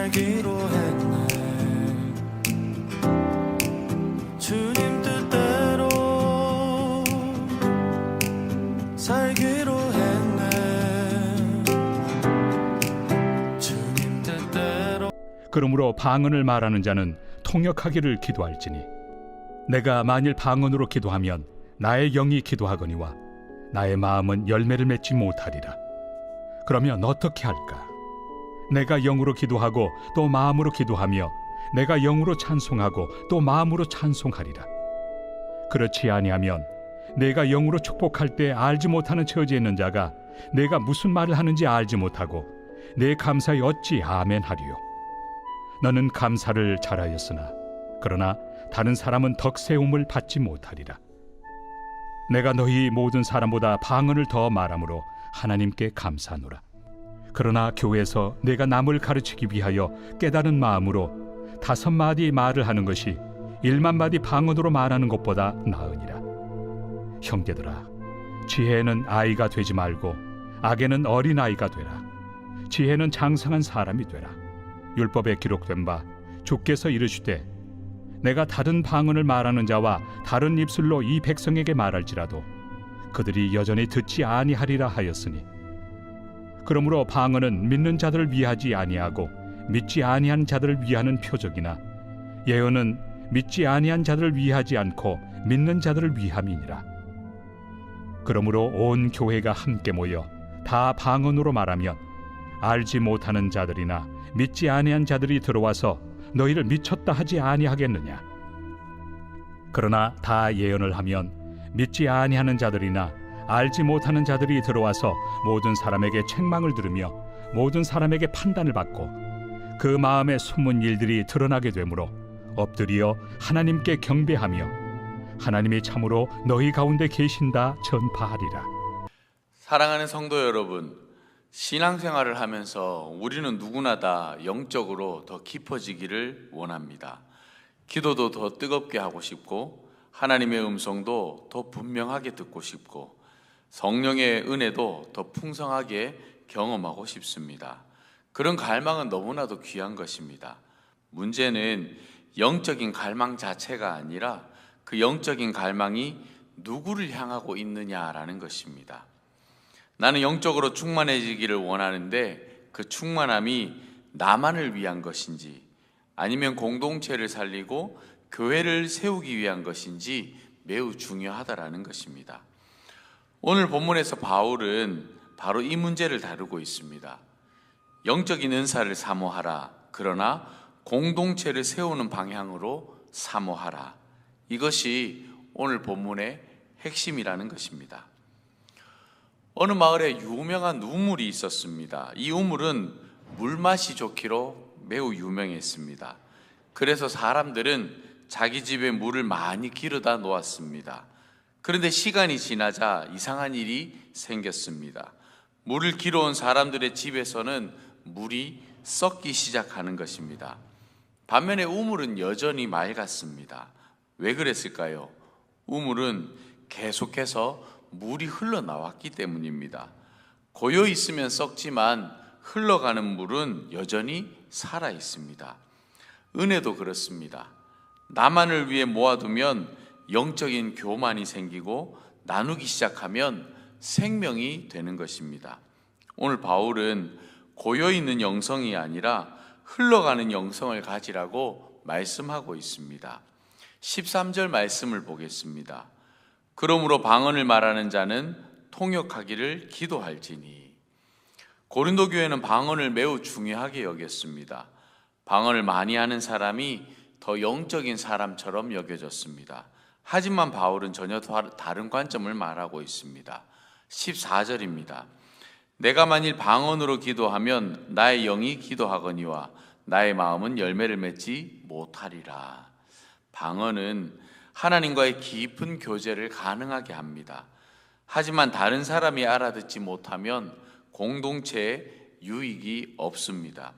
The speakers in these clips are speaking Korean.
살기로 했네. 주님 뜻대로 살기로 했네. 주님 뜻대로. 그러므로 방언을 말하는 자는 통역하기를 기도할지니 내가 만일 방언으로 기도하면 나의 영이 기도하거니와 나의 마음은 열매를 맺지 못하리라. 그러면 어떻게 할까? 내가 영으로 기도하고 또 마음으로 기도하며 내가 영으로 찬송하고 또 마음으로 찬송하리라. 그렇지 아니하면 내가 영으로 축복할 때 알지 못하는 처지에 있는 자가 내가 무슨 말을 하는지 알지 못하고 내 감사에 어찌 아멘 하리요. 너는 감사를 잘하였으나 그러나 다른 사람은 덕세움을 받지 못하리라. 내가 너희 모든 사람보다 방언을 더 말함으로 하나님께 감사하노라. 그러나 교회에서 내가 남을 가르치기 위하여 깨달은 마음으로 5마디 말을 하는 것이 1만마디 방언으로 말하는 것보다 나으니라. 형제들아, 지혜는 아이가 되지 말고 악에는 어린아이가 되라. 지혜는 장성한 사람이 되라. 율법에 기록된 바 주께서 이르시되 내가 다른 방언을 말하는 자와 다른 입술로 이 백성에게 말할지라도 그들이 여전히 듣지 아니하리라 하였으니, 그러므로 방언은 믿는 자들을 위하지 아니하고 믿지 아니한 자들을 위하는 표적이나 예언은 믿지 아니한 자들을 위하지 않고 믿는 자들을 위함이니라. 그러므로 온 교회가 함께 모여 다 방언으로 말하면 알지 못하는 자들이나 믿지 아니한 자들이 들어와서 너희를 미쳤다 하지 아니하겠느냐? 그러나 다 예언을 하면 믿지 아니하는 자들이나 알지 못하는 자들이 들어와서 모든 사람에게 책망을 들으며 모든 사람에게 판단을 받고 그 마음에 숨은 일들이 드러나게 되므로 엎드려 하나님께 경배하며 하나님이 참으로 너희 가운데 계신다 전파하리라. 사랑하는 성도 여러분, 신앙생활을 하면서 우리는 누구나 다 영적으로 더 깊어지기를 원합니다. 기도도 더 뜨겁게 하고 싶고 하나님의 음성도 더 분명하게 듣고 싶고 성령의 은혜도 더 풍성하게 경험하고 싶습니다. 그런 갈망은 너무나도 귀한 것입니다. 문제는 영적인 갈망 자체가 아니라 그 영적인 갈망이 누구를 향하고 있느냐라는 것입니다. 나는 영적으로 충만해지기를 원하는데 그 충만함이 나만을 위한 것인지 아니면 공동체를 살리고 교회를 세우기 위한 것인지 매우 중요하다라는 것입니다. 오늘 본문에서 바울은 바로 이 문제를 다루고 있습니다. 영적인 은사를 사모하라. 그러나 공동체를 세우는 방향으로 사모하라. 이것이 오늘 본문의 핵심이라는 것입니다. 어느 마을에 유명한 우물이 있었습니다. 이 우물은 물맛이 좋기로 매우 유명했습니다. 그래서 사람들은 자기 집에 물을 많이 길어다 놓았습니다. 그런데 시간이 지나자 이상한 일이 생겼습니다. 물을 길어온 사람들의 집에서는 물이 썩기 시작하는 것입니다. 반면에 우물은 여전히 맑았습니다. 왜 그랬을까요? 우물은 계속해서 물이 흘러나왔기 때문입니다. 고여 있으면 썩지만 흘러가는 물은 여전히 살아 있습니다. 은혜도 그렇습니다. 나만을 위해 모아두면 영적인 교만이 생기고 나누기 시작하면 생명이 되는 것입니다. 오늘 바울은 고여있는 영성이 아니라 흘러가는 영성을 가지라고 말씀하고 있습니다. 13절 말씀을 보겠습니다. 그러므로 방언을 말하는 자는 통역하기를 기도할지니. 고린도 교회는 방언을 매우 중요하게 여겼습니다. 방언을 많이 하는 사람이 더 영적인 사람처럼 여겨졌습니다. 하지만 바울은 전혀 다른 관점을 말하고 있습니다. 14절입니다. 내가 만일 방언으로 기도하면 나의 영이 기도하거니와 나의 마음은 열매를 맺지 못하리라. 방언은 하나님과의 깊은 교제를 가능하게 합니다. 하지만 다른 사람이 알아듣지 못하면 공동체에 유익이 없습니다.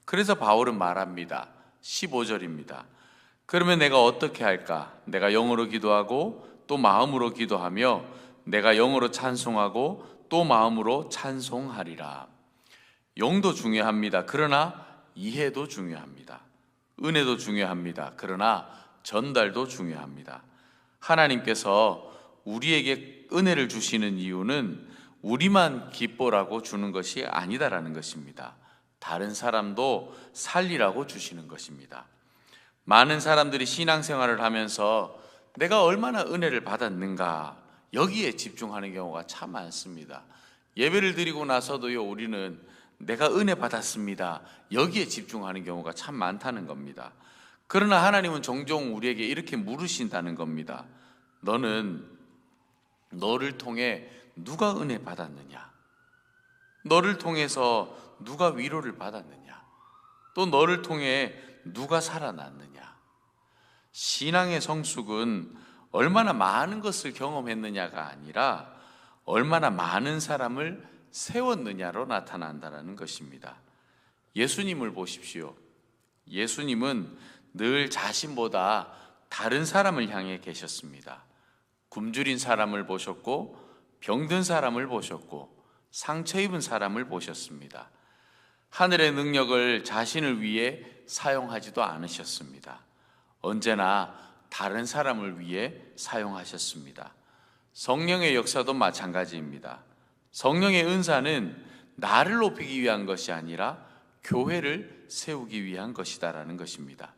그래서 바울은 말합니다. 15절입니다. 그러면 내가 어떻게 할까? 내가 영어로 기도하고 또 마음으로 기도하며 내가 영어로 찬송하고 또 마음으로 찬송하리라. 영도 중요합니다. 그러나 이해도 중요합니다. 은혜도 중요합니다. 그러나 전달도 중요합니다. 하나님께서 우리에게 은혜를 주시는 이유는 우리만 기뻐라고 주는 것이 아니다라는 것입니다. 다른 사람도 살리라고 주시는 것입니다. 많은 사람들이 신앙생활을 하면서 내가 얼마나 은혜를 받았는가 여기에 집중하는 경우가 참 많습니다. 예배를 드리고 나서도요, 우리는 내가 은혜 받았습니다 여기에 집중하는 경우가 참 많다는 겁니다. 그러나 하나님은 종종 우리에게 이렇게 물으신다는 겁니다. 너는 너를 통해 누가 은혜 받았느냐? 너를 통해서 누가 위로를 받았느냐? 또 너를 통해 누가 살아났느냐? 신앙의 성숙은 얼마나 많은 것을 경험했느냐가 아니라 얼마나 많은 사람을 세웠느냐로 나타난다는 것입니다. 예수님을 보십시오. 예수님은 늘 자신보다 다른 사람을 향해 계셨습니다. 굶주린 사람을 보셨고 병든 사람을 보셨고 상처 입은 사람을 보셨습니다. 하늘의 능력을 자신을 위해 사용하지도 않으셨습니다. 언제나 다른 사람을 위해 사용하셨습니다. 성령의 역사도 마찬가지입니다. 성령의 은사는 나를 높이기 위한 것이 아니라 교회를 세우기 위한 것이다라는 것입니다.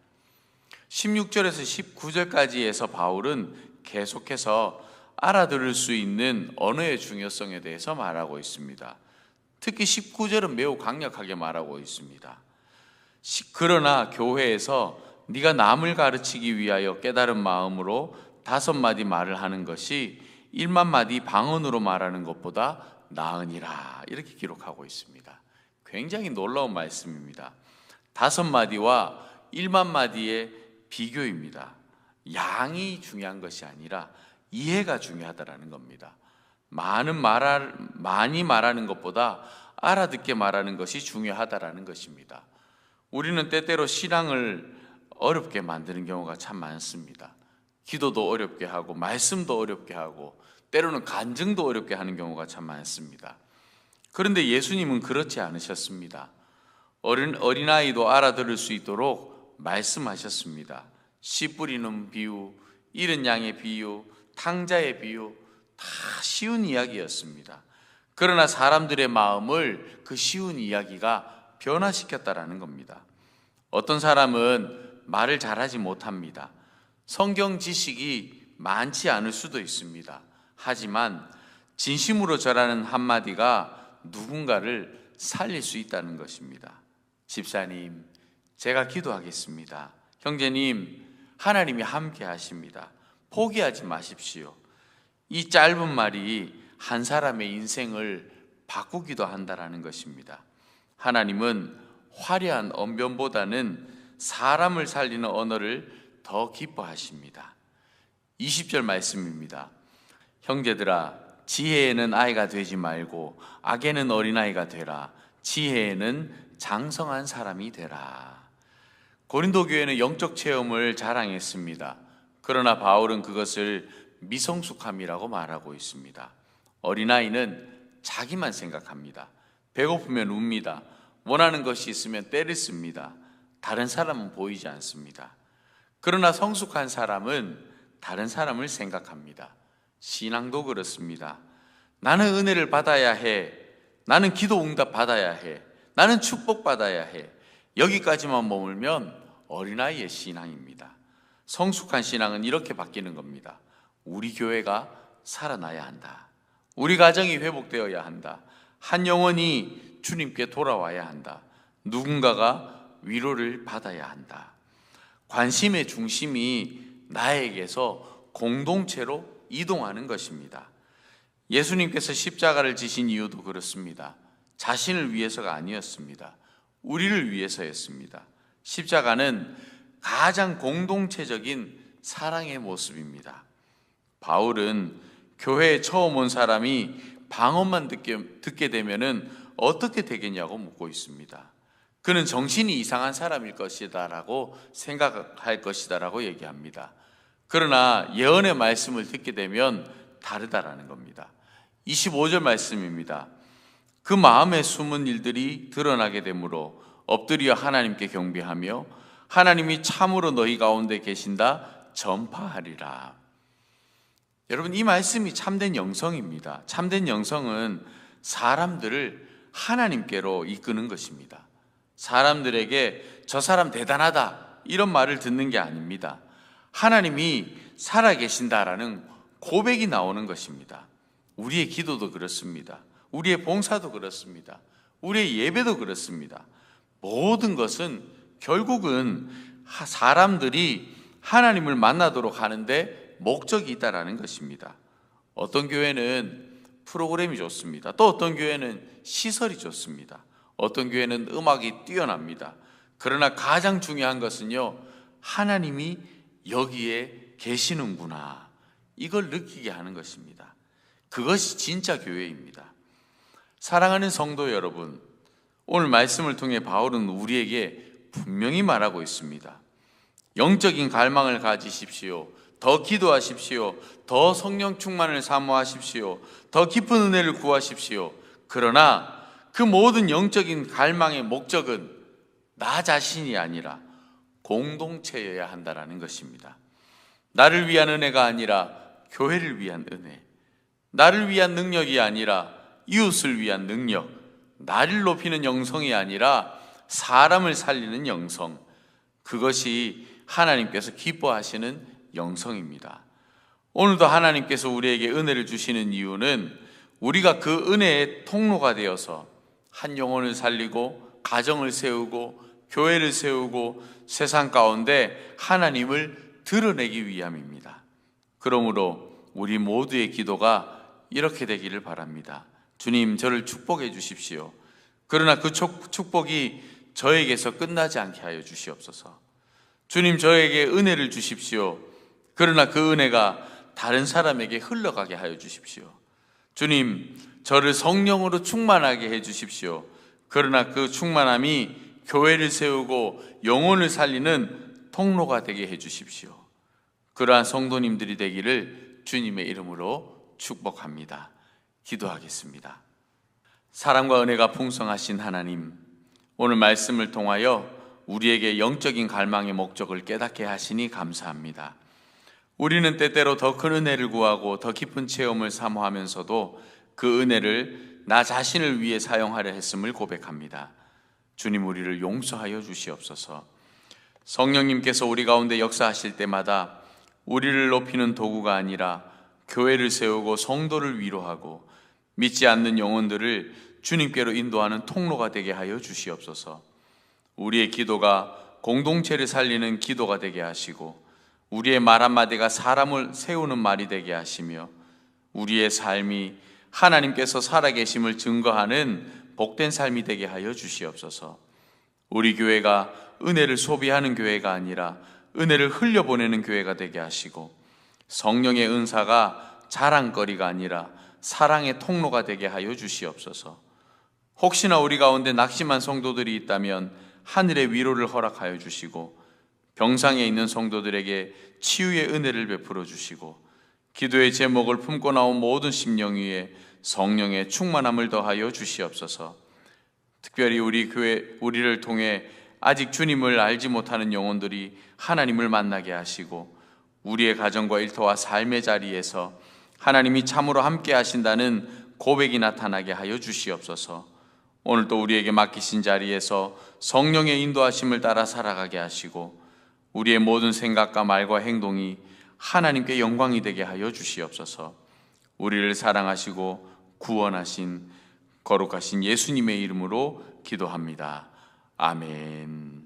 16절에서 19절까지에서 바울은 계속해서 알아들을 수 있는 언어의 중요성에 대해서 말하고 있습니다. 특히 19절은 매우 강력하게 말하고 있습니다. 그러나 교회에서 네가 남을 가르치기 위하여 깨달은 마음으로 5마디 말을 하는 것이 1만 마디 방언으로 말하는 것보다 나으니라, 이렇게 기록하고 있습니다. 굉장히 놀라운 말씀입니다. 5마디와 1만 마디의 비교입니다. 양이 중요한 것이 아니라 이해가 중요하다라는 겁니다. 많이 말하는 것보다 알아듣게 말하는 것이 중요하다라는 것입니다. 우리는 때때로 신앙을 어렵게 만드는 경우가 참 많습니다. 기도도 어렵게 하고 말씀도 어렵게 하고 때로는 간증도 어렵게 하는 경우가 참 많습니다. 그런데 예수님은 그렇지 않으셨습니다. 어린아이도 알아들을 수 있도록 말씀하셨습니다. 씨 뿌리는 비유, 잃은 양의 비유, 탕자의 비유, 다 쉬운 이야기였습니다. 그러나 사람들의 마음을 그 쉬운 이야기가 변화시켰다라는 겁니다. 어떤 사람은 말을 잘하지 못합니다. 성경 지식이 많지 않을 수도 있습니다. 하지만 진심으로 전하는 한마디가 누군가를 살릴 수 있다는 것입니다. 집사님, 제가 기도하겠습니다. 형제님, 하나님이 함께 하십니다. 포기하지 마십시오. 이 짧은 말이 한 사람의 인생을 바꾸기도 한다는 것입니다. 하나님은 화려한 언변보다는 사람을 살리는 언어를 더 기뻐하십니다. 20절 말씀입니다. 형제들아, 지혜에는 아이가 되지 말고 악에는 어린아이가 되라. 지혜에는 장성한 사람이 되라. 고린도 교회는 영적 체험을 자랑했습니다. 그러나 바울은 그것을 미성숙함이라고 말하고 있습니다. 어린아이는 자기만 생각합니다. 배고프면 웁니다. 원하는 것이 있으면 때를 씁니다. 다른 사람은 보이지 않습니다. 그러나 성숙한 사람은 다른 사람을 생각합니다. 신앙도 그렇습니다. 나는 은혜를 받아야 해. 나는 기도 응답 받아야 해. 나는 축복 받아야 해. 여기까지만 머물면 어린아이의 신앙입니다. 성숙한 신앙은 이렇게 바뀌는 겁니다. 우리 교회가 살아나야 한다. 우리 가정이 회복되어야 한다. 한 영혼이 주님께 돌아와야 한다. 누군가가 위로를 받아야 한다. 관심의 중심이 나에게서 공동체로 이동하는 것입니다. 예수님께서 십자가를 지신 이유도 그렇습니다. 자신을 위해서가 아니었습니다. 우리를 위해서였습니다. 십자가는 가장 공동체적인 사랑의 모습입니다. 바울은 교회에 처음 온 사람이 방언만 듣게 되면은 어떻게 되겠냐고 묻고 있습니다. 그는 정신이 이상한 사람일 것이다라고 생각할 것이다라고 얘기합니다. 그러나 예언의 말씀을 듣게 되면 다르다라는 겁니다. 25절 말씀입니다. 그 마음에 숨은 일들이 드러나게 되므로 엎드려 하나님께 경배하며 하나님이 참으로 너희 가운데 계신다 전파하리라. 여러분, 이 말씀이 참된 영성입니다. 참된 영성은 사람들을 하나님께로 이끄는 것입니다. 사람들에게 저 사람 대단하다 이런 말을 듣는 게 아닙니다. 하나님이 살아계신다라는 고백이 나오는 것입니다. 우리의 기도도 그렇습니다. 우리의 봉사도 그렇습니다. 우리의 예배도 그렇습니다. 모든 것은 결국은 사람들이 하나님을 만나도록 하는데 목적이 있다라는 것입니다. 어떤 교회는 프로그램이 좋습니다. 또 어떤 교회는 시설이 좋습니다. 어떤 교회는 음악이 뛰어납니다. 그러나 가장 중요한 것은요, 하나님이 여기에 계시는구나, 이걸 느끼게 하는 것입니다. 그것이 진짜 교회입니다. 사랑하는 성도 여러분, 오늘 말씀을 통해 바울은 우리에게 분명히 말하고 있습니다. 영적인 갈망을 가지십시오. 더 기도하십시오. 더 성령 충만을 사모하십시오. 더 깊은 은혜를 구하십시오. 그러나 그 모든 영적인 갈망의 목적은 나 자신이 아니라 공동체여야 한다는 것입니다. 나를 위한 은혜가 아니라 교회를 위한 은혜, 나를 위한 능력이 아니라 이웃을 위한 능력, 나를 높이는 영성이 아니라 사람을 살리는 영성, 그것이 하나님께서 기뻐하시는 영성입니다. 오늘도 하나님께서 우리에게 은혜를 주시는 이유는 우리가 그 은혜의 통로가 되어서 한 영혼을 살리고 가정을 세우고 교회를 세우고 세상 가운데 하나님을 드러내기 위함입니다. 그러므로 우리 모두의 기도가 이렇게 되기를 바랍니다. 주님, 저를 축복해 주십시오. 그러나 그 축복이 저에게서 끝나지 않게 하여 주시옵소서. 주님, 저에게 은혜를 주십시오. 그러나 그 은혜가 다른 사람에게 흘러가게 하여 주십시오. 주님, 저를 성령으로 충만하게 해 주십시오. 그러나 그 충만함이 교회를 세우고 영혼을 살리는 통로가 되게 해 주십시오. 그러한 성도님들이 되기를 주님의 이름으로 축복합니다. 기도하겠습니다. 사랑과 은혜가 풍성하신 하나님, 오늘 말씀을 통하여 우리에게 영적인 갈망의 목적을 깨닫게 하시니 감사합니다. 우리는 때때로 더 큰 은혜를 구하고 더 깊은 체험을 사모하면서도 그 은혜를 나 자신을 위해 사용하려 했음을 고백합니다. 주님, 우리를 용서하여 주시옵소서. 성령님께서 우리 가운데 역사하실 때마다 우리를 높이는 도구가 아니라 교회를 세우고 성도를 위로하고 믿지 않는 영혼들을 주님께로 인도하는 통로가 되게 하여 주시옵소서. 우리의 기도가 공동체를 살리는 기도가 되게 하시고 우리의 말 한마디가 사람을 세우는 말이 되게 하시며 우리의 삶이 하나님께서 살아계심을 증거하는 복된 삶이 되게 하여 주시옵소서. 우리 교회가 은혜를 소비하는 교회가 아니라 은혜를 흘려보내는 교회가 되게 하시고 성령의 은사가 자랑거리가 아니라 사랑의 통로가 되게 하여 주시옵소서. 혹시나 우리 가운데 낙심한 성도들이 있다면 하늘의 위로를 허락하여 주시고 병상에 있는 성도들에게 치유의 은혜를 베풀어 주시고 기도의 제목을 품고 나온 모든 심령 위에 성령의 충만함을 더하여 주시옵소서. 특별히 우리 교회, 우리를 통해 아직 주님을 알지 못하는 영혼들이 하나님을 만나게 하시고 우리의 가정과 일터와 삶의 자리에서 하나님이 참으로 함께 하신다는 고백이 나타나게 하여 주시옵소서. 오늘도 우리에게 맡기신 자리에서 성령의 인도하심을 따라 살아가게 하시고 우리의 모든 생각과 말과 행동이 하나님께 영광이 되게 하여 주시옵소서. 우리를 사랑하시고 구원하신 거룩하신 예수님의 이름으로 기도합니다. 아멘.